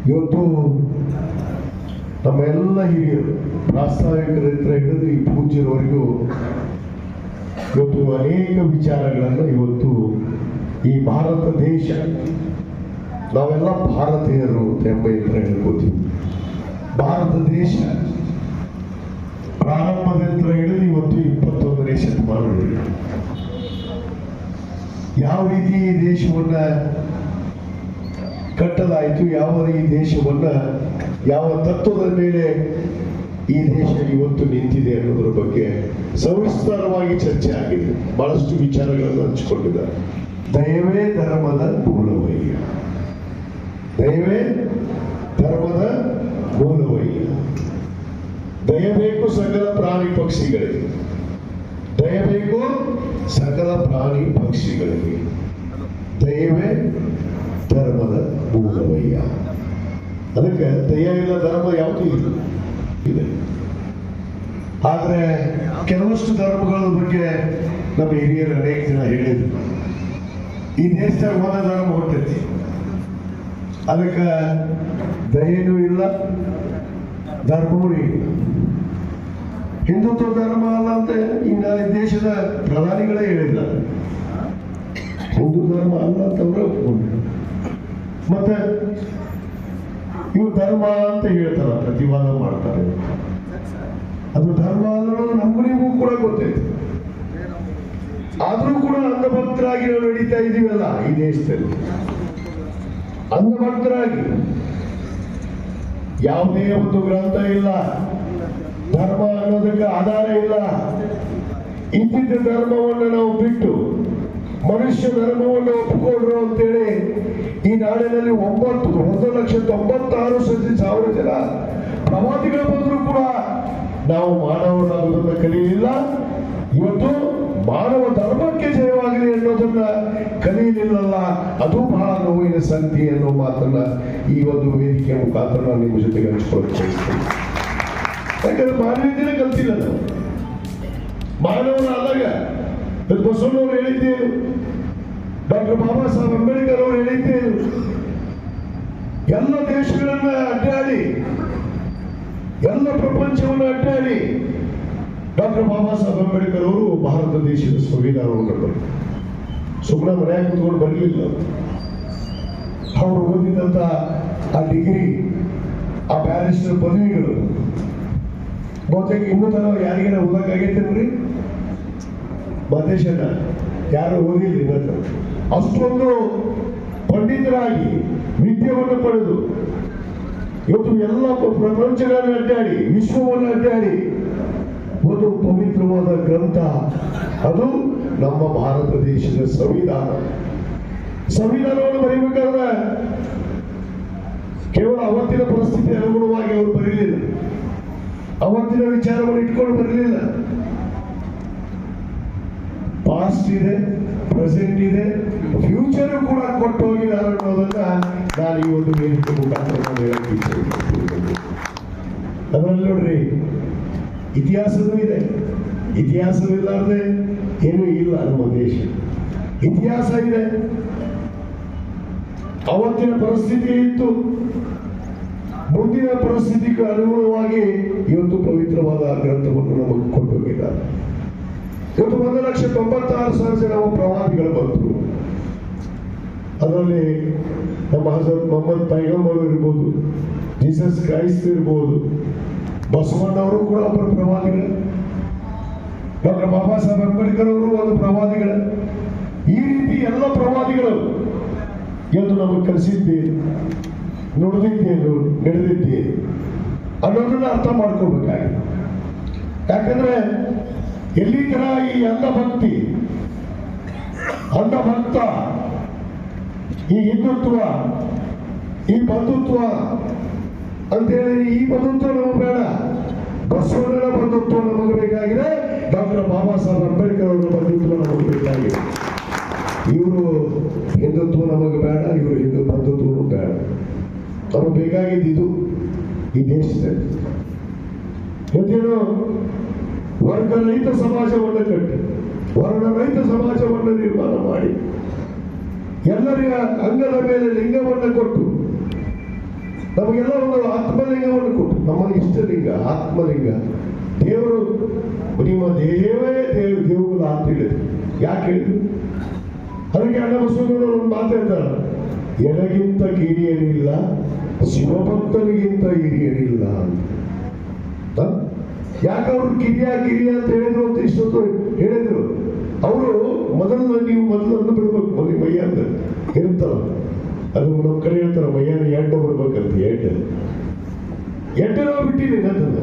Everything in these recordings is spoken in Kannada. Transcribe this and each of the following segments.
ಇವತ್ತು ನಮ್ಮೆಲ್ಲ ಹಿರಿಯರು ಪ್ರಾಸ್ತಾವಿಕರಿಂದ ಹಿಡಿದು ಈ ಪೂಜ್ಯರವರೆಗೂ ಇವತ್ತು ಅನೇಕ ವಿಚಾರಗಳನ್ನು ಇವತ್ತು ಈ ಭಾರತ ದೇಶ, ನಾವೆಲ್ಲ ಭಾರತೀಯರು ಹೆಮ್ಮೆಯಿಂದ ಹೇಳ್ಕೋತೀವಿ. ಭಾರತ ದೇಶ ಪ್ರಾರಂಭದಿಂದ ಹಿಡಿದು ಇವತ್ತು 21ನೇ ಶತಮಾನದಲ್ಲಿ ಯಾವ ರೀತಿ ಈ ದೇಶವನ್ನ ಕಟ್ಟಲಾಯಿತು, ಯಾವ ಈ ದೇಶವನ್ನ ಯಾವ ತತ್ವದ ಮೇಲೆ ಈ ದೇಶ ಇವತ್ತು ನಿಂತಿದೆ ಅನ್ನೋದ್ರ ಬಗ್ಗೆ ಸವಿಸ್ತಾರವಾಗಿ ಚರ್ಚೆ ಆಗಿದೆ. ಬಹಳಷ್ಟು ವಿಚಾರಗಳನ್ನು ಹಂಚಿಕೊಂಡಿದ್ದಾರೆ. ದಯವೇ ಧರ್ಮದ ಮೂಲವಯ್ಯ, ದಯವೇ ಧರ್ಮದ ಮೂಲವಯ್ಯ. ದಯಬೇಕು ಸಕಲ ಪ್ರಾಣಿ ಪಕ್ಷಿಗಳಿಗೆ, ದಯಬೇಕು ಸಕಲ ಪ್ರಾಣಿ ಪಕ್ಷಿಗಳಿಗೆ, ದಯವೇ ಧರ್ಮದ ಮೂಲವಯ್ಯ. ಅದಕ್ಕೆ ದಯ ಇಲ್ಲ ಧರ್ಮ ಯಾವುದು ಇದೆ. ಆದ್ರೆ ಕೆಲವಷ್ಟು ಧರ್ಮಗಳ ಬಗ್ಗೆ ನಮ್ಮ ಹಿರಿಯರು ಅನೇಕ ಜನ ಹೇಳಿದ್ರು. ಈ ದೇಶದಾಗ ಒಂದ ಧರ್ಮ ಹೊರತೈತಿ, ಅದಕ್ಕೆ ದಯೆನೂ ಇಲ್ಲ, ಧರ್ಮವೂ ಇಲ್ಲ. ಹಿಂದುತ್ವ ಧರ್ಮ ಅಲ್ಲ ಅಂತ ಇನ್ನ ದೇಶದ ಪ್ರಧಾನಿಗಳೇ ಹೇಳಿದ್ದಾರೆ. ಹಿಂದೂ ಧರ್ಮ ಅಲ್ಲ ಅಂತ ಅವರೇ ಒಪ್ಕೊಂಡ್ರು. ಮತ್ತೆ ಇವು ಧರ್ಮ ಅಂತ ಹೇಳ್ತಾರ, ಪ್ರತಿವಾದ ಮಾಡ್ತಾರೆ. ಅದು ಧರ್ಮ ಅನ್ನೋದು ನಮ್ಮನಿಗೂ ಕೂಡ ಗೊತ್ತೈತೆ. ಆದ್ರೂ ಕೂಡ ಅಂಧಭಕ್ತರಾಗಿ ನಾವು ನಡೀತಾ ಇದೀವಲ್ಲ ಈ ದೇಶದಲ್ಲಿ. ಅಂಧಭಕ್ತರಾಗಿ ಯಾವುದೇ ಒಂದು ಗ್ರಂಥ ಇಲ್ಲ, ಧರ್ಮ ಅನ್ನೋದಕ್ಕೆ ಆಧಾರ ಇಲ್ಲ. ಇದ್ದಿದ್ದ ಧರ್ಮವನ್ನು ನಾವು ಬಿಟ್ಟು ಮನುಷ್ಯ ಧರ್ಮವನ್ನು ಒಪ್ಪಿಕೊಂಡ್ರು ಅಂತೇಳಿ ಈ ನಾಡಿನಲ್ಲಿ 1,96,000 ಜನ ಪ್ರವಾದಿಗಳು ಬಂದರೂ ಕೂಡ ನಾವು ಮಾನವನಾಗುವುದನ್ನು ಕಲಿಯಲಿಲ್ಲ. ಇವತ್ತು ಮಾನವ ಧರ್ಮಕ್ಕೆ ಜಯವಾಗಲಿ ಅನ್ನೋದನ್ನ ಕಲಿಯಲಿಲ್ಲಲ್ಲ, ಅದು ಬಹಳ ನೋವಿನ ಸಂಗತಿ ಅನ್ನೋ ಮಾತನ್ನ ಈ ಒಂದು ವೇದಿಕೆಯ ಮುಖಾಂತರ ನಾನು ನಿಮ್ಮ ಜೊತೆಗೆ ಹಂಚ್ಕೊಳ್ಳೋಕೆ ಬಯಸ್ತೇನೆ. ಯಾಕಂದ್ರೆ ಮಾನವೀಯತೆನೇ ಕಲ್ತಿಲ್ಲ ನಾವು. ಮಾನವನಾದಾಗ ಬಸವಣ್ಣವ್ರು ಹೇಳಿದ್ದೇನು, ಡಾಕ್ಟರ್ ಬಾಬಾ ಸಾಹೇಬ್ ಅಂಬೇಡ್ಕರ್ ಅವರು ಹೇಳಿದ್ದೇನು, ಎಲ್ಲ ದೇಶಗಳನ್ನ ಅಡ್ಡಾಡಿ, ಎಲ್ಲ ಪ್ರಪಂಚವನ್ನು ಅಡ್ಡಾಡಿ ಡಾಕ್ಟರ್ ಬಾಬಾ ಸಾಹೇಬ್ ಅಂಬೇಡ್ಕರ್ ಅವರು ಭಾರತ ದೇಶದ ಸಂವಿಧಾನವನ್ನು ಬರೆದರು. ಸುಮ್ಮನೆ ಮನೆಯಾಗ ಕೂತ್ಕೊಂಡು ಬರಲಿಲ್ಲ. ಅವರು ಓದಿದಂತ ಆ ಡಿಗ್ರಿ, ಆ ಬ್ಯಾರಿಸ್ಟರ್ ಪದವಿಗಳು ಬಹುತೇಕ ಇನ್ನೂ ತರ ಯಾರಿಗೇನ ಓದಕ್ಕಾಗೈತೇನ್ರಿ? ಮಹೇಶಣ್ಣ ಯಾರು ಓದಿಲ್ಲ ಇವತ್ತು. ಅಷ್ಟೊಂದು ಪಂಡಿತರಾಗಿ ವಿದ್ಯೆಯನ್ನು ಪಡೆದು ಇವತ್ತು ಎಲ್ಲ ಪ್ರಪಂಚಗಳನ್ನು ಅಡ್ಡಾಡಿ, ವಿಶ್ವವನ್ನು ಅಡ್ಡಾಡಿ ಒಂದು ಪವಿತ್ರವಾದ ಗ್ರಂಥ, ಅದು ನಮ್ಮ ಭಾರತ ದೇಶದ ಸಂವಿಧಾನ. ಸಂವಿಧಾನವನ್ನು ಬರೀಬೇಕಾದ್ರೆ ಕೇವಲ ಅವತ್ತಿನ ಪರಿಸ್ಥಿತಿ ಅನುಗುಣವಾಗಿ ಅವರು ಬರೀಲಿಲ್ಲ, ಅವತ್ತಿನ ವಿಚಾರವನ್ನು ಇಟ್ಕೊಂಡು ಬರಲಿಲ್ಲ. ಪಾಸ್ಟ್ ಇದೆ, ಪ್ರೆಸೆಂಟ್ ಇದೆ, ಫ್ಯೂಚರ್ ಕೂಡ ಕೊಟ್ಟು ಹೋಗಿದ್ದಾರೆ ಅನ್ನೋದನ್ನ ನಾನು ಈ ಒಂದು ವೇದಿಕೆ ಮುಖಾಂತರ ಹೇಳಕ್ಕೆ ಇಚ್ಛೆ. ಅದರಲ್ಲಿ ನೋಡ್ರಿ, ಇತಿಹಾಸವೂ ಇದೆ, ಇತಿಹಾಸವಿಲ್ಲಾರ್ದೆ ಏನೂ ಇಲ್ಲ ನಮ್ಮ ದೇಶ. ಇತಿಹಾಸ ಇದೆ, ಅವತ್ತಿನ ಪರಿಸ್ಥಿತಿ ಇತ್ತು, ಮುಂದಿನ ಪರಿಸ್ಥಿತಿಗೆ ಅನುಗುಣವಾಗಿ ಇವತ್ತು ಪವಿತ್ರವಾದ ಗ್ರಂಥವನ್ನು ನಮಗೆ ಕೊಟ್ಟು ಹೋಗಿದ್ದಾರೆ. ಇವತ್ತು 1,96,000 ಜನ ಪ್ರವಾದಿಗಳು ಬಂದರು. ಅದರಲ್ಲಿ ನಮ್ಮ ಹಜರತ್ ಮೊಹಮ್ಮದ್ ಪೈಗಂಬರ್ ಇರ್ಬೋದು, ಜೀಸಸ್ ಕ್ರೈಸ್ಟ್ ಇರ್ಬೋದು, ಬಸವಣ್ಣವರು ಕೂಡ ಒಬ್ಬರು ಪ್ರವಾದಿಗಳು, ಡಾಕ್ಟರ್ ಬಾಬಾ ಸಾಹೇಬ್ ಅಂಬೇಡ್ಕರ್ ಅವರು ಒಂದು ಪ್ರವಾದಿಗಳು. ಈ ರೀತಿ ಎಲ್ಲ ಪ್ರವಾದಿಗಳು ಇವತ್ತು ನಮಗೆ ಕಲಿಸಿದ್ದೇನು, ನುಡಿದಿದ್ದೇನು, ನಡೆದಿದ್ದೇನು ಅನ್ನೋದನ್ನ ಅರ್ಥ ಮಾಡ್ಕೋಬೇಕಾಗಿದೆ. ಯಾಕಂದ್ರೆ ಎಲ್ಲಿ ತರ ಈ ಅಂಧಭಕ್ತಿ, ಅಂಧಭಕ್ತ, ಈ ಹಿಂದುತ್ವ, ಈ ಬಂಧುತ್ವ ಅಂತೇಳಿ, ಈ ಬಂಧುತ್ವ ನಮಗೆ ಬೇಡ. ಬಸವಣ್ಣನ ಬಂಧುತ್ವ ನಮಗೆ ಬೇಕಾಗಿದೆ, ಡಾಕ್ಟರ್ ಬಾಬಾ ಸಾಹೇಬ್ ಅಂಬೇಡ್ಕರ್ ಅವರ ಬಂಧುತ್ವ ನಮಗೆ ಬೇಕಾಗಿದೆ. ಇವರು ಹಿಂದುತ್ವ ನಮಗೆ ಬೇಡ, ಇವರು ಹಿಂದೂ ಬಂಧುತ್ವನೂ ಬೇಡ. ನಮಗೆ ಬೇಕಾಗಿದ್ದು ಇದು ಈ ದೇಶದಲ್ಲಿ. ಇವತ್ತೇನು ವರ್ಗ ರಹಿತ ಸಮಾಜವನ್ನು ಕಟ್ಟಿ, ವರ್ಣ ರಹಿತ ಸಮಾಜವನ್ನು ನಿರ್ಮಾಣ ಮಾಡಿ, ಎಲ್ಲರಿಗ ಅಂಗದ ಮೇಲೆ ಲಿಂಗವನ್ನು ಕೊಟ್ಟು ನಮಗೆಲ್ಲ ಒಂದು ಆತ್ಮಲಿಂಗವನ್ನು ಕೊಟ್ಟು, ನಮ್ಮಲ್ಲಿ ಇಷ್ಟಲಿಂಗ ಆತ್ಮಲಿಂಗ. ದೇವರು ನಿಮ್ಮ ದೇವೇ ದೇವುಗಳ ಅಂತ ಹೇಳಿದ್ರು. ಯಾಕೆ ಹೇಳಿದ್ರು? ಅದಕ್ಕೆ ಅಣ್ಣ ಬಸವಣ್ಣವರು ಒಂದು ಮಾತು ಹೇಳ್ತಾರೆ, ಎನಗಿಂತ ಕಿರಿಯರಿಲ್ಲ, ಶಿವಭಕ್ತನಿಗಿಂತ ಹಿರಿಯರಿಲ್ಲ ಅಂತ. ಯಾಕೆ ಅವರು ಕಿರಿಯ ಅಂತ ಹೇಳಿದ್ರು ಅಂತ ಇಷ್ಟೊತ್ತು ಹೇಳಿದ್ರು. ಅವರು ಮೊದಲು ಬಿಡ್ಬೇಕು, ಮೊದಲು ಮೈಯ ಅಂತ ಇರುತ್ತಲ್ಲ, ಅದು ನಮ್ಮ ಕಡೆ ಹೇಳ್ತಾರೆ ಮೈಯಾನ ಎಂಟು ಬಿಡ್ಬೇಕಂತ. ಎಂಟು ನಾವು ಬಿಟ್ಟಿದ್ದೀನಿ ಅದನ್ನ,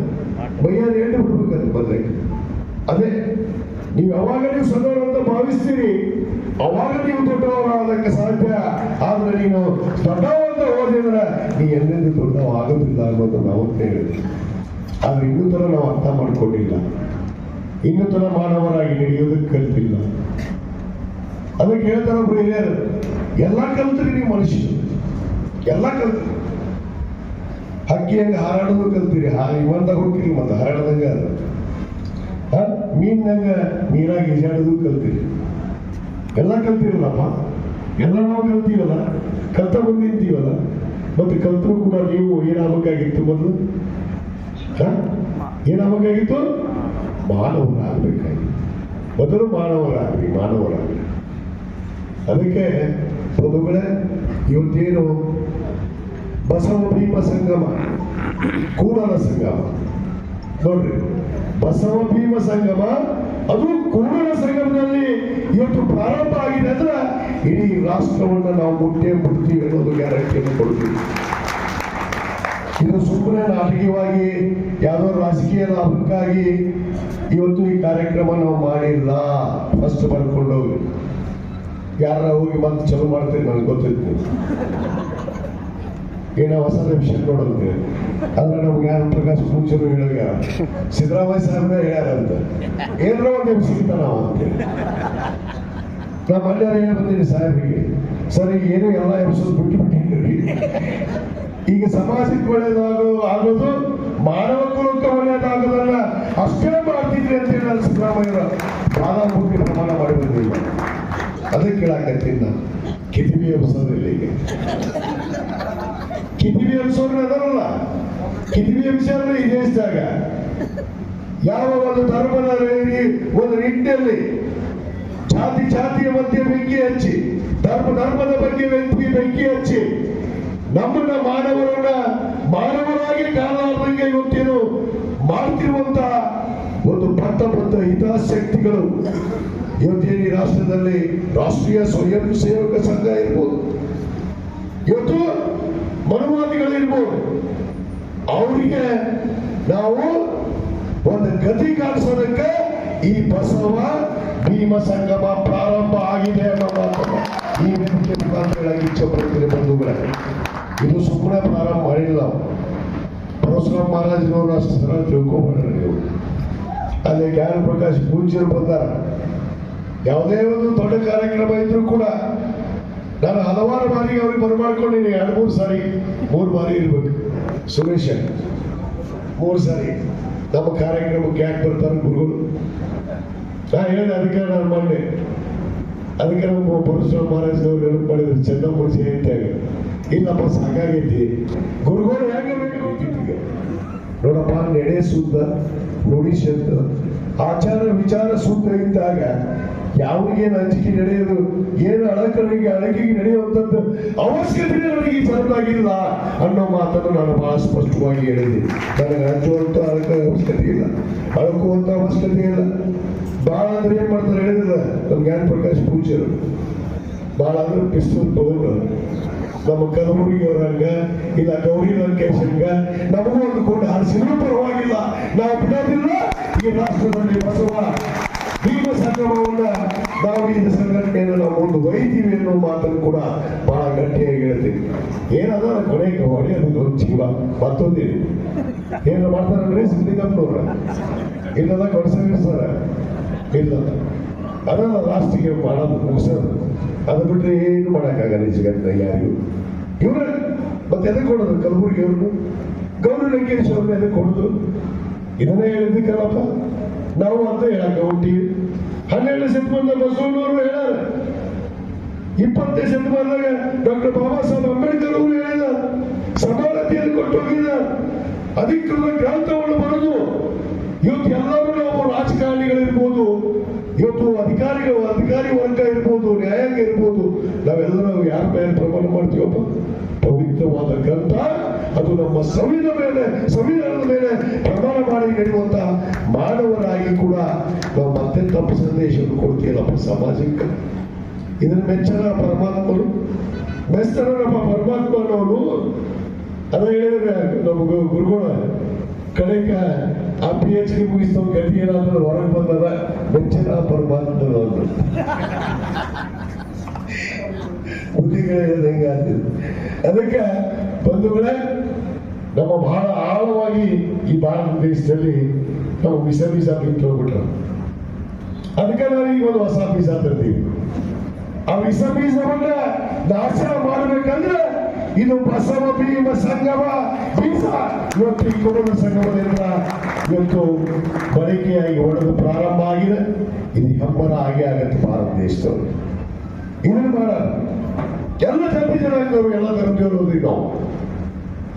ಮೈಯಾನ ಎಂಟು ಬಿಡ್ಬೇಕಂತ ಮೊದಲೇ. ಅದೇ ನೀವು ಯಾವಾಗ ನೀವು ಸಣ್ಣವರು ಅಂತ ಭಾವಿಸ್ತೀರಿ, ಅವಾಗ ನೀವು ದೊಡ್ಡವರಾಗಕ್ಕೆ ಸಾಧ್ಯ. ಆದ್ರೆ ನೀನು ದೊಡ್ಡವ ಅಂತ ಹೋದ್ರೆ ನೀ ಎಂದೆಂದು ದೊಡ್ಡವ ಆಗೋದಿಲ್ಲ ಅನ್ನೋದು ನಾವು ಹೇಳಿದ್ವಿ. ಆದ್ರೆ ಇನ್ನೂ ತರ ನಾವು ಅರ್ಥ ಮಾಡ್ಕೊಂಡಿಲ್ಲ, ಇನ್ನೂ ತರ ಮಾನವರಾಗಿ ನಡೆಯೋದಕ್ಕೆ ಕಲ್ತಿಲ್ಲ. ಅದಕ್ಕೆ ಹೇಳ್ತಾರ ಹಿರಿಯರು, ಎಲ್ಲ ಕಲ್ತ್ರಿ ನೀವು ಮನುಷ್ಯರು, ಎಲ್ಲ ಕಲ್ತ್ರಿ. ಹಕ್ಕಿ ಹಂಗ ಹಾರಾಡೋದು ಕಲ್ತೀರಿ, ಇವಂದಾಗ ಹೋಗ್ತೀರಿ, ಮತ್ತೆ ಹಾರಾಡದಂಗ ಮೀನ್ಯಾಗ ನೀರಾಗಿ ಈಜಾಡೋದು ಕಲ್ತೀರಿ. ಎಲ್ಲ ಕಲ್ತಿರಲ್ಲಪ್ಪ, ಎಲ್ಲ ನಾವು ಕಲ್ತೀವಲ್ಲ, ಕಲ್ತ ಬಂದಿರ್ತೀವಲ್ಲ. ಮತ್ತೆ ಕಲ್ತರೂ ಕೂಡ ನೀವು ಏನಾಗಬೇಕಾಗಿತ್ತು? ಮೊದಲು ಏನಾಗಬೇಕಾಗಿತ್ತು? ಮಾನವರಾಗಬೇಕಾಗಿತ್ತು. ಮೊದಲು ಮಾನವರಾಗ್ರಿ. ಅದಕ್ಕೆ ಬಂಧುಗಳೇ, ಇವತ್ತೇನು ಬಸವ ಭೀಮ ಸಂಗಮ, ಕೂಡಲ ಸಂಗಮ ನೋಡ್ರಿ, ಬಸವ ಭೀಮ ಸಂಗಮ ಅದು ಕೂಡಲ ಸಂಗಮದಲ್ಲಿ ಇವತ್ತು ಪ್ರಾರಂಭ ಆಗಿದೆ ಅಂದ್ರೆ ಇಡೀ ರಾಷ್ಟ್ರವನ್ನು ನಾವು ಮುಟ್ಟೆ ಬಿಡ್ತೀವಿ ಅನ್ನೋದು ಗ್ಯಾರಂಟಿಯನ್ನು ಕೊಡ್ತೀವಿ. ಇದು ಸುಮ್ಮನೆ ನಾಟಕೀಯವಾಗಿ ಯಾವುದೋ ರಾಜಕೀಯ ಲಾಭಕ್ಕಾಗಿ ಇವತ್ತು ಈ ಕಾರ್ಯಕ್ರಮ ನಾವು ಮಾಡಿಲ್ಲ. ಫಸ್ಟ್ ಬರ್ಕೊಂಡೋಗಿ ಯಾರ ಹೋಗಿ ಮತ್ತೆ ಚಲೋ ಮಾಡ್ತೀರಿ, ನನಗೆ ಗೊತ್ತಿತ್ತು. ಏನೋ ಹೊಸ ವಿಷಯ ನೋಡಂತೆ ಅಂದ್ರೆ ನಮ್ಗೆ ಯಾರು ಪ್ರಕಾಶ್ ಪೂಜರು ಹೇಳೋಗ್ಯಾರ, ಸಿದ್ದರಾಮಯ್ಯ ಸಾಹೇಬ್ರ ಹೇಳ್ಯಾರಂತ, ಏನೋ ಒಂದು ಸಿಗ್ತ ನಾವು ಅಂತೇಳಿ ನಾ ಮಂಡ್ಯಾರ ಹೇಳಿ ಬಂದೀನಿ ಸಾಹೇಬ್ರಿಗೆ. ಸರಿ, ಏನು ಎಲ್ಲ ಎಪಿಸೋಡ್ ಬಿಟ್ಟಿದ್ದೀರಿ. ಈಗ ಸಮಾಜಕ್ಕೆ ಒಳ್ಳೇದಾಗೋದು, ಮಾನವ ಕುಲಕ್ಕೆ ಒಳ್ಳೇದಾಗೋದನ್ನ ಅಷ್ಟೇ ಮಾಡ್ತಿದ್ರಿ ಅಂತೇಳಿ ನಾನು ಸಿದ್ದರಾಮಯ್ಯರ ಬಾದಾಮಿ ಪ್ರಮಾಣ ಮಾಡಿ ಬಂದಿಲ್ಲ. ಅದಕ್ಕೆ ಕೇಳಾಕತ್ತೀನಿ ನಾನು, ಕಿತಿಬಿ ಎಬ್ಸೋದಿಲ್ಲ. ಈಗ ಕಿತಿಬಿ ಎಬ್ಸೋದ್ರೆ ಅದರಲ್ಲ, ಕಿತಿಬಿ ಎಬ್ಸೋದ್ರೆ ಈ ದೇಶದಾಗ ಯಾವ ಒಂದು ಧರ್ಮದ ಒಂದು ನಿಟ್ಟಿನಲ್ಲಿ ಜಾತಿಯ ಮಧ್ಯೆ ಬೆಂಕಿ ಹಚ್ಚಿ, ಧರ್ಮದ ಬಗ್ಗೆ ಬೆಂಕಿ ಹಚ್ಚಿ ನಮ್ಮನ್ನ ಮಾನವರಾಗಿ ಕಾಣಲಾರ್ದಂಗೆ ಇವತ್ತೇನು ಮಾಡ್ತಿರುವಂತ ಒಂದು ಬದ್ಧ ಹಿತಾಸಕ್ತಿಗಳು ಇವತ್ತೇನು ಈ ರಾಷ್ಟ್ರದಲ್ಲಿ ರಾಷ್ಟ್ರೀಯ ಸ್ವಯಂ ಸೇವಕ ಸಂಘ ಇರ್ಬೋದು, ಇವತ್ತು ಮನುವಾದಿಗಳಿರ್ಬೋದು, ಅವರಿಗೆ ನಾವು ಒಂದು ಗತಿ ಕಾಣಿಸೋದಕ್ಕೆ ಈ ಬಸವ ಭೀಮ ಸಂಗಮ ಪ್ರಾರಂಭ ಆಗಿದೆ ಅನ್ನೋ ಮಾತನ್ನು ಈ ವೇದಿಕೆ ಮುಖಾಂತರ ಇಚ್ಛೆ ಪಡ್ತೀನಿ ಬಂಧುಗಳೇ. ಇದು ಸುಮ್ಮನೆ ಪ್ರಾರಂಭ ಮಾಡಿಲ್ಲ ನಾವು. ಪರಶುರಾಮ ಮಹಾರಾಜನವರು ಅಷ್ಟು ಸಲ ತಿಳ್ಕೊಬೇಡ್ರಿ ನೀವು. ಅಲ್ಲಿ ಜ್ಞಾನ ಪ್ರಕಾಶ್ ಪೂಜ್ಯರು ಬಂದಾರ. ಯಾವುದೇ ಒಂದು ದೊಡ್ಡ ಕಾರ್ಯಕ್ರಮ ಇದ್ರೂ ಕೂಡ ನಾನು ಹಲವಾರು ಬಾರಿಗೆ ಅವ್ರಿಗೆ ಬರಮಾಡ್ಕೊಂಡಿನಿ. 2-3 ಬಾರಿ ಇರ್ಬೇಕು. ಸುರೇಶ 3 ಸಾರಿ ನಮ್ಮ ಕಾರ್ಯಕ್ರಮಕ್ಕೆ ಯಾಕೆ ಬರ್ತಾರೆ ಗುರುಗಳು? ನಾ ಹೇಳಿದೆ, ಅದಕ್ಕೆ ನಾನು ಮೊನ್ನೆ ಅದಕ್ಕೆ ನಮ್ಮ ಪರಶುರಾಮ ಮಹಾರಾಜನವ್ರು ನೆನಪು ಮಾಡಿದ್ರು ಚೆನ್ನಮ್ಮ ಜಯಂತಿಯಾಗ. ಇಲ್ಲಪ್ಪ ಸಾಕಾಗೈತಿ, ಗುರುಗಳು ಹೇಗೆ ಬೇಕು ಈಗ ನೋಡಪ್ಪ, ನಡೆ ಶುದ್ಧ, ನುಡಿ ಶುದ್ಧ, ಆಚಾರ ವಿಚಾರ ಶುದ್ಧ ಇದ್ದಾಗ ಯಾವನಿಗೇನು ಅಂಜಿಕೆ ನಡೆಯೋದು, ಏನು ಅಳಕಿಗೆ ನಡೆಯುವಂಥದ್ದು ಅವಶ್ಯಕತೆ ನನಗೆ ಜನರಾಗಿಲ್ಲ ಅನ್ನೋ ಮಾತನ್ನು ನಾನು ಬಹಳ ಸ್ಪಷ್ಟವಾಗಿ ಹೇಳಿದೆ. ನನಗೆ ಅಂಜುವಂತ ಅವಶ್ಯಕತೆ ಇಲ್ಲ, ಅಳಕುವಂತ ಅವಶ್ಯಕತೆ ಇಲ್ಲ. ಭಾಳ ಅಂದ್ರೆ ಏನ್ ಮಾಡ್ತಾರೆ ಹೇಳಿದಿಲ್ಲ ನಮ್ಮ ಜ್ಞಾನ ಪ್ರಕಾಶ್ ಪೂಜ್ಯರು, ಭಾಳ ಅಂದ್ರೆ ಪಿಸ್ತೂಲ್ ತಗೊಂಡು ನಮ್ಮ ಕಲಬುರಗಿಯವರಂಗ ಇಲ್ಲ ಗೌರಿ ಲಂಕೇಶ್ ಹಂಗ ನಮಗೂ ಒಂದು ಕೊಂಡು ಹಾರಿಸಿದ್ರು ಪರವಾಗಿಲ್ಲ, ನಾವು ಬಿಡೋದಿಲ್ಲ. ಈ ರಾಷ್ಟ್ರದಲ್ಲಿ ಬಸವ ಭೀಮ ಸಂಗಮವನ್ನ ನಾವು ಈ ಸಂಘಟನೆಯನ್ನು ನಾವು ಮುಂದೆ ಒಯ್ತೀವಿ ಅನ್ನೋ ಮಾತನ್ನು ಕೂಡ ಬಹಳ ಗಟ್ಟಿಯಾಗಿ ಹೇಳ್ತೀವಿ. ಏನದ ಕೊನೆಗೆ ಹೊಡೆಯೋದು ಜೀವ ಮತ್ತೊಂದಿದೆ ಏನು ಮಾಡ್ತಾರಂದ್ರೆ ಸಿದ್ಲಿಂಗಪ್ಪನವ್ರ ಇಲ್ಲೆಲ್ಲ ಕೊಡಿಸರ ಇಲ್ಲ, ಅದನ್ನ ಲಾಸ್ಟಿಗೆ ಮಾಡೋದು ಮುಗಿಸೋದು. ಅದು ಬಿಟ್ಟರೆ ಏನು ಮಾಡೋಕ್ಕಾಗಲ್ಲ ಈ ಜಗತ್ತಿನ ಯಾರಿಗೂ. ಇವ್ರ ಮತ್ತೆ ಎದಕ್ಕೆ ಕೊಡೋದು? ಕಲಬುರಗಿ ಅವ್ರನ್ನು ಗೌರಿ ಲಂಕೇಶ್ ಅವ್ರನ್ನ ಎದಕ್ಕೆ ಕೊಡೋದು? ಇದನ್ನೇ ಹೇಳಿದ್ದಕ್ಕಲ್ಲಪ್ಪ ನಾವು ಅಂತ ಹೇಳಕ್ಕೆ ಹೊಂಟೀವಿ. 12ನೇ ಶತಮಾನದ ಬಸವಣ್ಣವರು ಹೇಳ್ಯಾರ, 20ನೇ ಶತಮಾನದಾಗ ಡಾಕ್ಟರ್ ಬಾಬಾ ಸಾಹೇಬ್ ಅಂಬೇಡ್ಕರ್ ಅವರು ಹೇಳಿದ ಸಮಾನತೆಯನ್ನು ಕೊಟ್ಟು ಹೋಗಿದ್ದಾರೆ. ಅಧಿಕೃತ ಗ್ರಂಥವನ್ನು ಬರೆದು ಇವತ್ತು ಎಲ್ಲರೂ ನಾವು ರಾಜಕಾರಣಿಗಳಿರ್ಬೋದು, ಇವತ್ತು ಅಧಿಕಾರಿ ವರ್ಗ ಇರ್ಬೋದು, ನ್ಯಾಯಾಂಗ ಇರ್ಬೋದು, ನಾವೆಲ್ಲರೂ ಯಾರ ಮೇಲೆ ಪ್ರಮಾಣ ಮಾಡ್ತೀವಪ್ಪ? ಪವಿತ್ರವಾದ ಗ್ರಂಥ, ಅದು ನಮ್ಮ ಸಂವಿಧಾನದ ಮೇಲೆ ಪ್ರಮಾಣ ಮಾಡಿ ನಡೆಯುವಂತ ಮಾನವರಾಗಿ ಕೂಡ ನಾವು ಮತ್ತೆ ತಪ್ಪು ಸಂದೇಶವನ್ನು ಕೊಡ್ತೀಯಲ್ಲಪ್ಪ ಸಮಾಜಕ್ಕೆ. ಇದನ್ನ ಮೆಚ್ಚನ ಪರಮಾತ್ಮನು, ಮೆಚ್ಚನಪ್ಪ ಪರಮಾತ್ಮನವನು. ಅದ ಹೇಳಿದ್ರೆ ನಮ್ಮ ಗುರುಗಳ ಕಡೆಕ ಆ PhD ಮುಗಿಸ್ತವ್ ಗತಿ ಏನಾದ್ರು ಹೊರಗೆ ಬಂದದ ಮೆಚ್ಚನ ಪರಮಾತ್ಮನವನು. ಬುದ್ಧಿಗಳು ಹೇಳಿದ ಹೆಂಗಾಗ್ತದೆ. ಅದಕ್ಕೆ ಬಂಧುಗಳೇ, ನಮ್ಮ ಬಹಳ ಆಳವಾಗಿ ಈ ಭಾರತ ದೇಶದಲ್ಲಿ ನಾವು ವಿಷ ಬಿಟ್ಟು ಹೋಗ್ಬಿಟ್ರ. ಅದಕ್ಕೆ ನಾವು ಈಗ ಒಂದು ಹೊಸ ಬೀಜ ತರ್ತೀವಿ. ಆ ವಿಷ ಬೀಜವನ್ನ ನಾಶ ಮಾಡಬೇಕಂದ್ರೆ ಇದು ಬಸವ ಭೀಮ ಸಂಗಮ ಬೀಜ ಇವತ್ತು ಈ ಕೊರೋನಾ ಸಂಗಮದಿಂದ ಇವತ್ತು ಬಳಕೆಯಾಗಿ ಹೊಡೆದು ಪ್ರಾರಂಭ ಆಗಿದೆ. ಇದು ಹೆಮ್ಮರ ಆಗೇ ಆಗತ್ತೆ ಭಾರತ ದೇಶದವರು. ಇದನ್ನು ಮಾಡ ಎಲ್ಲ ಜಾತಿ ಜನಾಂಗದವರು, ಎಲ್ಲ ಧರ್ಮದವರು ಹೋದ್ರಿ ನಾವು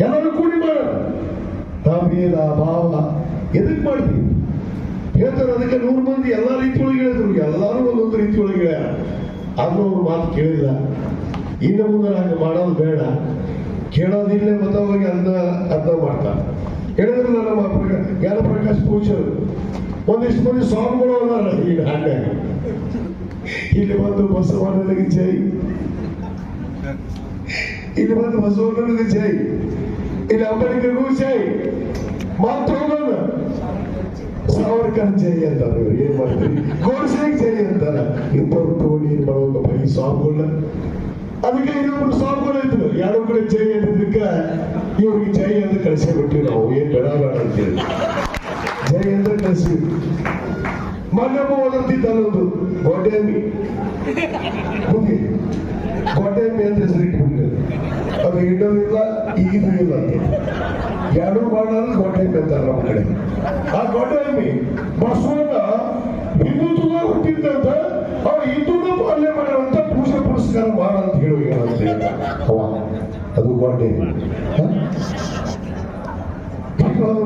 ಎಲ್ಲರೂ ಕೂಡಿ ಮಾಡೋಣ. ನಾವು ಭೇದ ಭಾವ ಎದಕ್ಕೆ ಮಾಡ್ತೀವಿ ಹೇಳ್ತಾರೆ. ಅದಕ್ಕೆ 100 ಮಂದಿ ಎಲ್ಲ ರೀತಿ ಒಳಗೆ ಹೇಳಿದ್ರು, ಎಲ್ಲರೂ ಒಂದೊಂದು ರೀತಿ ಒಳಗೆ ಹೇಳ್ಯಾರ. ಆದ್ರೂ ಅವ್ರ ಮಾತು ಕೇಳಿಲ್ಲ. ಇನ್ನು ಮುಂದೆ ಹಂಗೆ ಮಾಡೋದು ಬೇಡ, ಕೇಳೋದಿಲ್ಲೇ ಮತ್ತೆ ಹೋಗಿ ಅರ್ಧ ಮಾಡ್ತಾರೆ. ಹೇಳಿದ್ರಲ್ಲ ನಮ್ಮ ಜ್ಞಾನಪ್ರಕಾಶ್ ಪೂಜಾರು, ಒಂದಿಷ್ಟು ಮಂದಿ ಸ್ವಾಮಿಗಳು ಅದಾರ ಈಗ ಹಾಗೆ. ಇಲ್ಲಿ ಬಂದು ಬಸವಣ್ಣನಿಗೆ ಜೈ, ಇಲ್ಲಿ ಬಂದು ಬಸವಣ್ಣನಿಗೆ ಜೈ, ಇಲ್ಲಿ ಅಂಬೇಡ್ಕರ್ಗೂ ಜೈ, ಮಾತು ಹೋಗೋಣ ಸಾವರ್ಕರ್ ಜೈ ಅಂತಾರೆ. ಏನ್ ಮಾಡ್ತೀವಿ, ಗೋಡ್ಸೆಗೆ ಜೈ ಅಂತಾರ. ಇಬ್ಬರು ತೋಡಿ ಮಾಡೋದಪ್ಪ ಈ ಸ್ವಾಮಿಗಳನ್ನ. ಅದಕ್ಕೆ ಇನ್ನೊಬ್ರು ಸ್ವಾಮಿಗಳು ಇದ್ರು, ಯಾರೋ ಕಡೆ ಜೈ ಅಂದಿದ್ದಕ್ಕ ಇವ್ರಿಗೆ ಜೈ ಅಂತ ಕಳಿಸಿ ಬಿಟ್ಟಿವಿ ನಾವು. ಏನ್ ಬೇಡ ಅಂತೇಳಿ ಜೈ ಅಂದ್ರೆ ಕಳಿಸಿ. ಮಣ್ಣಮ್ಮ ಓದಂತಿದ್ದಲ್ಲೊಂದು ಗೋಡೆಮ್ಮಿ ಬುದ್ಧಿ, ಗೋಡೆಮ್ಮಿ ಅಂತ ಹೆಸರು ಇಟ್ಬಿಟ್ಟಿದೆ. ಅದು ಇನ್ನೂ ಇಲ್ಲ ಈಗಿನೂ ಇಲ್ಲ ಅಂತ ಎರಡೂ ಮಾಡೋದು ಗೋಡೆಮ್ಮಿ ಅಂತಾರ ನಮ್ಮ ಕಡೆ. ಆ ಗೋಡೆಮ್ಮಿ ಬಸವಣ್ಣ ಹಿಂದುತ್ವದಾಗ ಹುಟ್ಟಿದ್ದಂತ ಅವ್ರು ಹಿಂದೂನ ಪಾಲನೆ ಮಾಡುವಂತ ಪೂಜೆ ಪುರಸ್ಕಾರ ಮಾಡಂತ ಹೇಳುವ ಅದು ಗೋಡೆಮ್ಮಿ.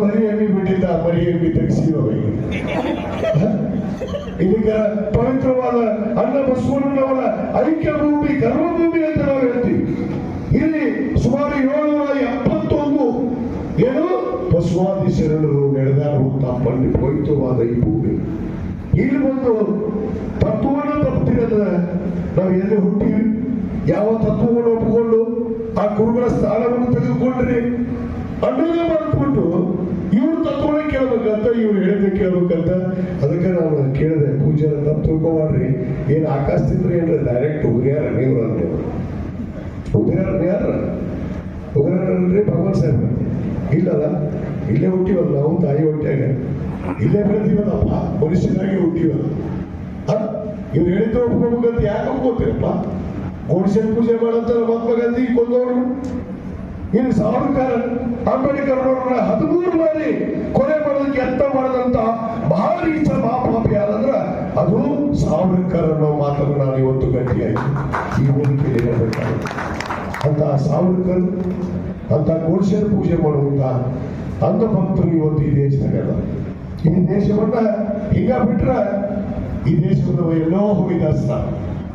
ಮರಿ ಎಮ್ಮಿ ಬಿಟ್ಟಿದ್ದ, ಮರಿ ಎಮ್ಮಿ ತೆಗೆಸಿದವ. ಇದೀಗ ಪವಿತ್ರವಾದ ಅನ್ನ ಬಸವಣ್ಣನವರ ಐಕ್ಯ ಭೂಮಿ, ಕರ್ಮಭೂಮಿ ಅಂತ ನಾವು ಹೇಳ್ತೀವಿ. ಇಲ್ಲಿ ಸುಮಾರು 771 ಏನು ಬಸವಾದಿ ಶರಣರು ನಡೆದಾಡುವಂತ ಪವಿತ್ರವಾದ ಈ ಭೂಮಿ. ಇಲ್ಲಿ ಒಂದು ತತ್ವವನ್ನು ತಪ್ಪುತ್ತಿರೋದ ನಾವು ಎಲ್ಲಿ ಹುಟ್ಟಿವಿ, ಯಾವ ತತ್ವವನ್ನು ಒಪ್ಪಿಕೊಂಡು ಆ ಗುರುಗಳ ಸ್ಥಾನವನ್ನು ತೆಗೆದುಕೊಂಡ್ರಿ ಅನ್ನೋದೇ ಮಾಡ್ಬಿಟ್ಟು ಇವ್ರ ತತ್ವನೇ ಕೇಳ್ಬೇಕಂತ, ಇವ್ರು ಹೇಳಿದ್ರೆ ಕೇಳ್ಬೇಕಂತ. ಅದಕ್ಕೆ ನಾನು ಕೇಳಿದೆ, ಪೂಜಾರ ತಪ್ಪು ತಿಳ್ಕೊಬಾಡ್ರಿ, ಏನ್ ಆಕಾಶದಿಂದ ಏನ್ರ ಡೈರೆಕ್ಟ್ ಉಗ್ರ್ಯಾರ ನೀವು ಅಂತ. ಉಗ್ರ್ಯಾರ ಯಾರ ಉಗ್ರನ್ರಿ ಭಗವಾನ್ ಸಾಹೇಬ್ ಇಲ್ಲಲ್ಲ, ಇಲ್ಲೇ ಹುಟ್ಟಿವಲ್ಲ ನಾವು, ತಾಯಿ ಹೊಟ್ಟೆಯಾಗ ಇಲ್ಲೇ ಬೆಳೆದಿವಲ್ಲಪ್ಪ, ಮನುಷ್ಯನಾಗಿ ಹುಟ್ಟಿವಲ್ಲ. ಇವ್ರು ಹೇಳಿದ್ದು ಒಪ್ಕೋಬೇಕಂತ ಯಾಕೆ ಒಪ್ಕೋತೀರಪ್ಪ? ಗೋಡ್ಸೆ ಪೂಜೆ ಮಾಡಂತ ಮಹಾತ್ಮ ಗಾಂಧಿ ಕೊಂದವರು, ಇನ್ನು ಸಾವರ್ಕರ್ ಅಂಬೇಡ್ಕರ್ ಅವರನ್ನ 13 ಬಾರಿ ಕೊಲೆ ಮಾಡೋದಕ್ಕೆ ಯತ್ನ ಮಾಡದಂತ ಮಹಾರೀಚ ಮಹಾಪಾಪಿ ಯಾರಂದ್ರ ಅದು ಸಾವರ್ಕರ್ ಅನ್ನೋ ಮಾತನ್ನು ನಾನು ಇವತ್ತು ಗಟ್ಟಿಯಾಗಿ ಈ ವೇದಿಕೆಯಲ್ಲಿ ಹೇಳಬೇಕಾಗುತ್ತೆ. ಅಂತ ಸಾವರ್ಕರ್, ಅಂತ ಗೋಡ್ಸೆ ಪೂಜೆ ಮಾಡುವಂತ ಅಂಧ ಭಕ್ತರು ಇವತ್ತು ಈ ದೇಶದಾಗ. ಈ ದೇಶವನ್ನ ಈಗ ಬಿಟ್ರ ಈ ದೇಶವನ್ನು ಎಲ್ಲೋ ಹೋಗಿದ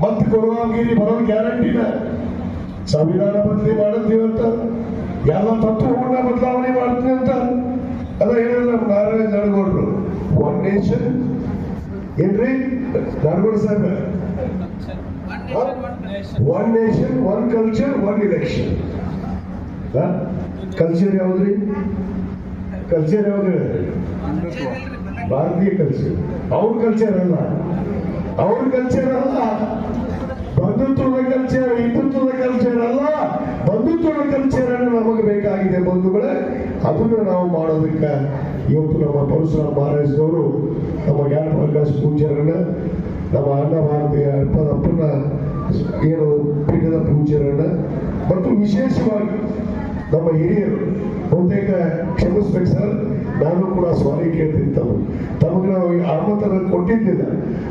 ಮತ್ತೆ ಕೊಡುವಾಗಿರಿ ಬರೋದು ಗ್ಯಾರಂಟಿನ. ಸಂವಿಧಾನ ಬದಲಿ ಮಾಡುತ್ತೀವಂತ, ಎಲ್ಲ ತತ್ವವನ್ನ ಬದಲಾವಣೆ ಮಾಡ್ತೀವಿ ಅಂತ ಅದ ಹೇಳಿದ್ರೆ ನಮ್ಮ ನಾರಾಯಣ ಜಾಡಗೌಡರು. 1 ನೇಷನ್ ಏನ್ರಿ ಜಾಡಗೌಡ ಸಾಹೇಬ್, 1 ನೇಷನ್ 1 ಕಲ್ಚರ್ 1 ಎಲೆಕ್ಷನ್. ಕಲ್ಚರ್ ಯಾವ್ದ್ರಿ? ಕಲ್ಚರ್ ಯಾವ್ದು ಹೇಳಿದ್ರಿ? ಭಾರತೀಯ ಕಲ್ಚರ್. ಅವ್ರ ಕಲ್ಚರ್ ಅಲ್ಲ, ಅವ್ರ ಕಲ್ಚರ್ ಅಲ್ಲ, ಬಂಧುತ್ವದ ಕಲ್ಚರ್, ಹಿಂದುತ್ವದ ಕಲ್ಚರ್ ಅಲ್ಲ, ಬಂಧುತ್ವದ ಕಲ್ಚರ್ ಅನ್ನು ನಮಗೆ ಬೇಕಾಗಿದೆ ಬಂಧುಗಳೇ. ಅದನ್ನು ನಾವು ಮಾಡೋದಕ್ಕೆ ಇವತ್ತು ನಮ್ಮ ಪರಶುರಾಮ ಮಹಾರಾಜನವರು, ನಮ್ಮ ಜ್ಞಾನಪ್ರಕಾಶ್ ಪೂಜ್ಯರನ್ನ, ನಮ್ಮ ಅಣ್ಣ ಭಾರತೀಯ ಅಪ್ಪನ ಏನು ಪೀಠದ ಪೂಜ್ಯರನ್ನ, ಮತ್ತು ವಿಶೇಷವಾಗಿ ನಮ್ಮ ಹಿರಿಯರು ಬಹುತೇಕ ಕ್ಷಮಿಸ್ಬೇಕು ಸರ್, ನಾನು ಕೂಡ ಸ್ವಾರಿ ಕೇಳ್ತಿದ್ದವು, ತಮಗೆ ನಾವು ಆಮಂತ್ರಣ ಕೊಟ್ಟಿದ್ದಿಲ್ಲ.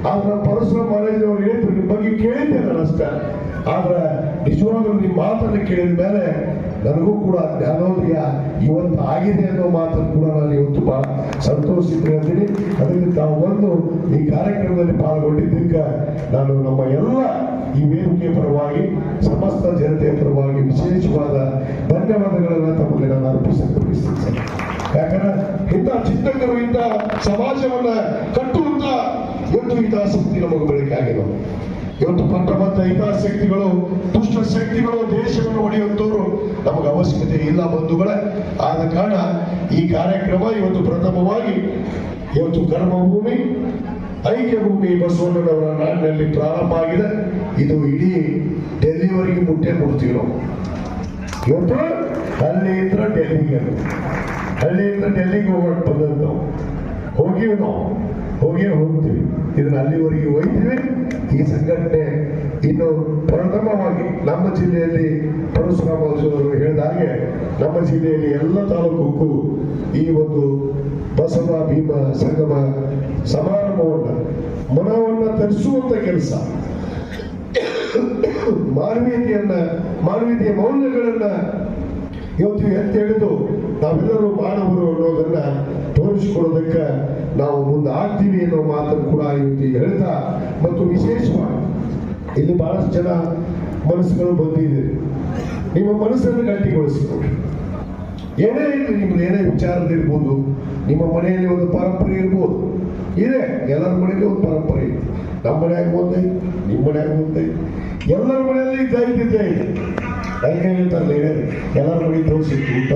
ಆದ್ರೆ ಪರಶುರಾಮ ಮಹಾರಾಜನವರು ಹೇಳಿದ್ರು, ನಿಮ್ಮ ಬಗ್ಗೆ ಕೇಳಿದ್ದೆ ನಾನು ಅಷ್ಟ. ಆದ್ರೆ ನಿಜವಾಗ್ಲೂ ನಿಮ್ಮ ಮಾತನ್ನು ಕೇಳಿದ ಮೇಲೆ ನನಗೂ ಕೂಡ ಜ್ಞಾನೋದಯ ಇವತ್ತು ಆಗಿದೆ ಅನ್ನೋ ಮಾತನ್ನು ಕೂಡ ನಾನು ಇವತ್ತು ಬಹಳ ಸಂತೋಷಿತ ಹೇಳ್ತೀನಿ. ಅದಕ್ಕೆ ತಾವು ಬಂದು ಈ ಕಾರ್ಯಕ್ರಮದಲ್ಲಿ ಪಾಲ್ಗೊಂಡಿದ್ದಕ್ಕೆ ನಾನು ನಮ್ಮ ಎಲ್ಲ ಈ ವೇದಿಕೆ ಪರವಾಗಿ ಸಮಸ್ತ ಜನತೆಯ ಪರವಾಗಿ ವಿಶೇಷವಾದ ಧನ್ಯವಾದಗಳನ್ನು ತಮಗೆ ನಾನು ಅರ್ಪಿಸಕ್ಕೆ ಬಯಸ್ತೇನೆ. ಯಾಕಂದ್ರೆ ಇಂಥ ಚಿಂತಕರು ಇಂಥ ಸಮಾಜವನ್ನ ಕಟ್ಟುವಂತ ಇವತ್ತು ಹಿತಾಸಕ್ತಿ ನಮಗೆ ಬೆಳಕಾಗಿದೆ. ಇವತ್ತು ಪಟ್ಟಬದ್ಧ ಹಿತಾಸಕ್ತಿಗಳು ದುಷ್ಟ ಶಕ್ತಿಗಳು ದೇಶವನ್ನು ಒಡೆಯುವಂತವರು ನಮಗೆ ಅವಶ್ಯಕತೆ ಇಲ್ಲ ಬಂಧುಗಳೇ. ಆದ ಕಾರಣ ಈ ಕಾರ್ಯಕ್ರಮ ಇವತ್ತು ಪ್ರಥಮವಾಗಿ ಇವತ್ತು ಕರ್ಮಭೂಮಿ ಐಕ್ಯ ಭೂಮಿ ಬಸವಣ್ಣನವರ ನಾಡಿನಲ್ಲಿ ಪ್ರಾರಂಭ ಆಗಿದೆ. ಇದು ಇಡೀ ಡೆಲ್ಲಿವರೆಗೆ ಮುಟ್ತೀವಿ ನಾವು. ಇವತ್ತು ಹಳ್ಳಿಯಿಂದ ಡೆಲ್ಲಿಗೆ, ಹಳ್ಳಿಯಿಂದ ಡೆಲ್ಲಿಗೆ ಹೋಗೋಕೆ ಬಂದದ್ದು ನಾವು ಹೋಗಿವಿ, ನಾವು ಹೋಗ್ತೀವಿ. ಇದನ್ನ ಅಲ್ಲಿವರೆಗೆ ಒಯ್ತೀವಿ. ಈ ಸಂಘಟನೆ ಇನ್ನು ಪ್ರಥಮವಾಗಿ ನಮ್ಮ ಜಿಲ್ಲೆಯಲ್ಲಿ ಪರಶುರಾಮ ಅವರು ಹೇಳಿದ ಹಾಗೆ ನಮ್ಮ ಜಿಲ್ಲೆಯಲ್ಲಿ ಎಲ್ಲ ತಾಲೂಕಕ್ಕೂ ಈ ಒಂದು ಬಸವ ಭೀಮ ಸಂಗಮ ಮನವನ್ನ ತರಿಸುವಂತ ಕೆಲಸ, ಮಾನವೀಯತೆಯ ಮೌಲ್ಯಗಳನ್ನ ಇವತ್ತು ಎತ್ತಿ ಹಿಡಿದು ನಾವೆಲ್ಲರೂ ಮಾನವರು ಅನ್ನೋದನ್ನ ತೋರಿಸಿಕೊಳ್ಳೋದಕ್ಕೆ ನಾವು ಮುಂದೆ ಆಗ್ತೀವಿ ಅನ್ನೋ ಮಾತನ್ನು ಕೂಡ ಇವತ್ತು ಹೇಳ್ತಾ, ಮತ್ತು ವಿಶೇಷವಾಗಿ ಇಲ್ಲಿ ಬಹಳಷ್ಟು ಜನ ಮನಸ್ಸುಗಳು ಬಂದಿದ್ದೀರಿ. ನಿಮ್ಮ ಮನಸ್ಸನ್ನು ಗಟ್ಟಿಗೊಳಿಸಿಕೊಳ್ಳಿ. ಏನೇ ಇರಲಿ, ನಿಮ್ದು ಏನೇ ವಿಚಾರದಿರ್ಬೋದು, ನಿಮ್ಮ ಮನೆಯಲ್ಲಿ ಒಂದು ಪರಂಪರೆ ಇರ್ಬೋದು, ಇದೆ. ಎಲ್ಲರ ಮನೆಯಲ್ಲಿ ಒಂದು ಪರಂಪರೆ ಇದೆ. ನಮ್ಮ ಮನೆಯಾಗ ಒಂದೇ, ನಿಮ್ಮ ಮನೆಯಾಗ ಒಂದೇ, ಎಲ್ಲರ ಮನೆಯಲ್ಲಿ ಇದ್ದೇ ಇದೆ. ಹೇಳ್ತಾರಲ್ಲ, ಎಲ್ಲರ ಮನೆ ತೋರಿಸಿ ಊಟ,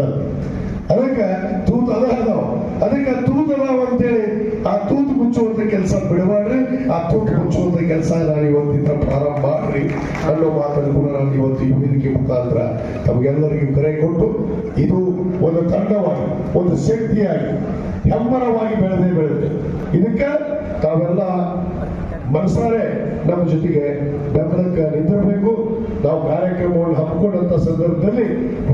ಅದಕ್ಕೆ ತೂತು ಅದಾವ, ಅದಕ್ಕೆ ತೂತದಾವ ಅಂತೇಳಿ ಆ ತೂತು ಮುಚ್ಚುವಂತ ಕೆಲಸ ಬಿಡಬಾರ್ರಿ. ಆ ತೂತು ಮುಚ್ಚುವಂತ ಕೆಲಸ ನಾನು ಇವತ್ತಿಂದ ಪ್ರಾರಂಭ ಮಾಡ್ರಿ ಅನ್ನೋ ಮಾತನ್ನು ಕೂಡ ನಾನು ಇವತ್ತು ಈ ವೇದಿಕೆ ಮುಖಾಂತರ ತಮಗೆಲ್ಲರಿಗೂ ಕರೆ ಕೊಟ್ಟು, ಇದು ಒಂದು ತಂಡವಾಗಿ, ಒಂದು ಶಕ್ತಿಯಾಗಿ, ಹೆಮ್ಮರವಾಗಿ ಬೆಳೆದೆ. ಇದಕ್ಕೆ ತಾವೆಲ್ಲ ಮನಸಾರೆ ನಮ್ಮ ಜೊತೆಗೆ ಬೆಂಬಲಕ್ಕೆ ನಿಂತಿರಬೇಕು. ನಾವು ಕಾರ್ಯಕ್ರಮವನ್ನು ಹಮ್ಮಿಕೊಂಡಂತ ಸಂದರ್ಭದಲ್ಲಿ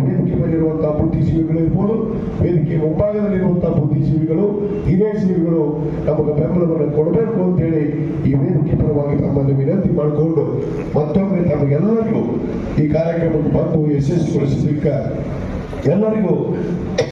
ವೇದಿಕೆ ಮೇಲಿರುವಂತಹ ಬುದ್ಧಿಜೀವಿಗಳು ಇರ್ಬೋದು, ವೇದಿಕೆ ಮುಂಭಾಗದಲ್ಲಿರುವಂತಹ ಬುದ್ಧಿಜೀವಿಗಳು, ಹಿರಿಯ ಜೀವಿಗಳು ನಮಗೆ ಬೆಂಬಲವನ್ನು ಕೊಡಬೇಕು ಅಂತೇಳಿ ಈ ವೇದಿಕೆ ಪರವಾಗಿ ತಮ್ಮಲ್ಲಿ ವಿನಂತಿ ಮಾಡಿಕೊಂಡು, ಮತ್ತೊಮ್ಮೆ ತಮಗೆಲ್ಲರಿಗೂ ಈ ಕಾರ್ಯಕ್ರಮಕ್ಕೆ ಬಂದು ಯಶಸ್ವಿಗೊಳಿಸಲಿಕ್ಕೆ ಎಲ್ಲರಿಗೂ